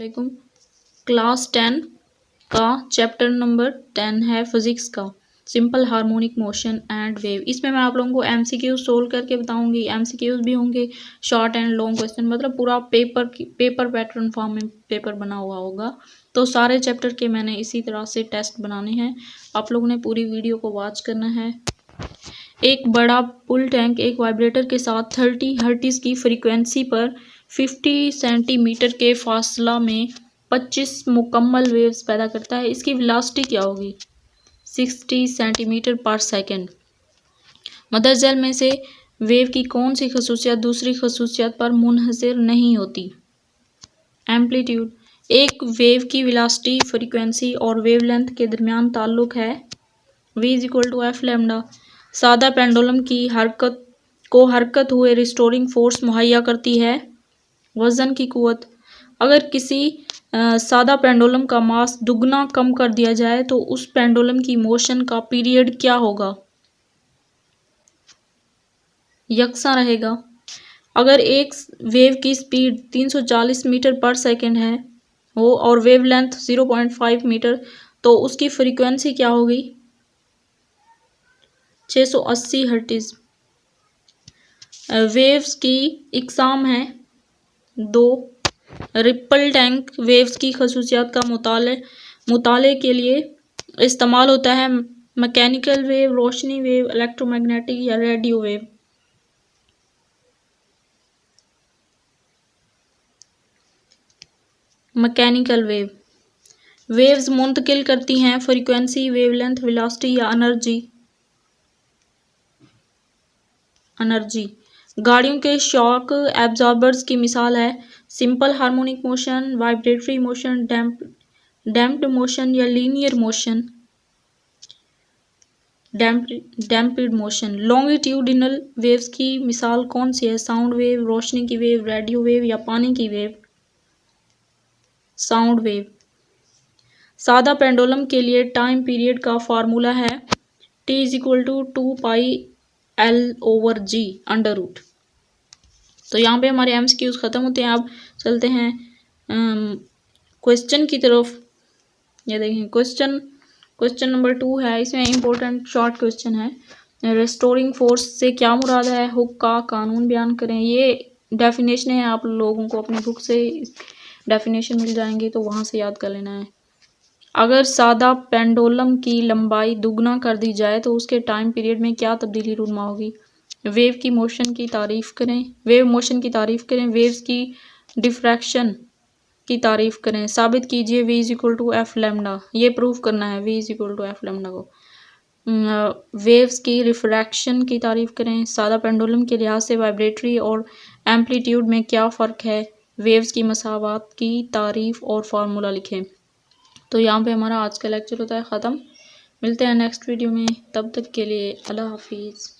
वालेकुम। क्लास 10 का chapter number 10 है फिजिक्स का simple harmonic motion and wave. इसमें मैं आप लोगों को एमसीक्यू सोल्व करके बताऊंगी। एमसीक्यूज भी होंगे, शॉर्ट एंड लॉन्ग क्वेश्चन, मतलब पूरा पेपर पैटर्न फॉर्म में पेपर बना हुआ होगा। तो सारे चैप्टर के मैंने इसी तरह से टेस्ट बनाने हैं। आप लोगों ने पूरी वीडियो को वॉच करना है। एक बड़ा पुल टैंक एक वाइब्रेटर के साथ 30 हर्ट्ज की फ्रीक्वेंसी पर 50 सेंटीमीटर के फासला में 25 मुकम्मल वेव्स पैदा करता है। इसकी वेलोसिटी क्या होगी? 60 सेंटीमीटर पर सेकंड। मदर जेल में से वेव की कौन सी खसूसियत दूसरी खसूसियत पर मुनहसर नहीं होती? एम्पलीट्यूड। एक वेव की वेलोसिटी, फ्रीक्वेंसी और वेवलेंथ के दरमियान ताल्लुक है v = f लैम्डा। सादा पेंडुलम की हरकत हुए रिस्टोरिंग फोर्स मुहैया करती है वजन की कुव्वत। अगर किसी सादा पेंडुलम का मास दुगना कम कर दिया जाए तो उस पेंडुलम की मोशन का पीरियड क्या होगा? यकसा रहेगा। अगर एक वेव की स्पीड 340 मीटर पर सेकंड है हो और वेवलेंथ 0.5 मीटर, तो उसकी फ्रीक्वेंसी क्या होगी? 680 हर्ट्ज। वेव्स की इकसाम है दो। रिपल टैंक वेव्स की खसूसियात का मुताले के लिए इस्तेमाल होता है। मैकेनिकल वेव, रोशनी वेव, इलेक्ट्रोमैग्नेटिक या radio wave. Mechanical wave. Waves मुंतकिल करती हैं फ्रीक्वेंसी, वेवलेंथ, वेलोसिटी या एनर्जी। गाड़ियों के शॉक एब्जॉर्बर्स की मिसाल है simple harmonic motion, vibratory motion, damped motion या linear motion. Damped motion. Longitudinal waves की मिसाल कौन सी है? साउंड वेव, रोशनी की वेव, रेडियो वेव या पानी की वेव। Sound wave. सादा पेंडुलम के लिए टाइम पीरियड का फार्मूला है T = 2πL/g √। तो यहाँ पे हमारे एमसीक्यूज ख़त्म होते हैं। अब चलते हैं क्वेश्चन की तरफ। ये देखें क्वेश्चन नंबर 2 है। इसमें इम्पोर्टेंट शॉर्ट क्वेश्चन है। रेस्टोरिंग फोर्स से क्या मुराद है? हुक का कानून बयान करें। ये डेफिनेशन है, आप लोगों को अपनी बुक से डेफिनेशन मिल जाएंगे तो वहाँ से याद कर लेना है। अगर सादा पेंडुलम की लंबाई दुगना कर दी जाए तो उसके टाइम पीरियड में क्या तब्दीली रूनुमा होगी? वेव मोशन की तारीफ करें। वेव्स की डिफ्रैक्शन की तारीफ करें। साबित कीजिए v = f लैम्डा। ये प्रूफ करना है v = f लैम्डा को। वेव्स की रिफ्रैक्शन की तारीफ करें। सादा पेंडुलम के लिहाज से वाइब्रेटरी और एम्पलीट्यूड में क्या फ़र्क है? वेव्स की मसावात की तारीफ और फार्मूला लिखें। तो यहाँ पे हमारा आज का लेक्चर होता है ख़त्म। मिलते हैं नेक्स्ट वीडियो में, तब तक के लिए अल्लाह हाफिज़।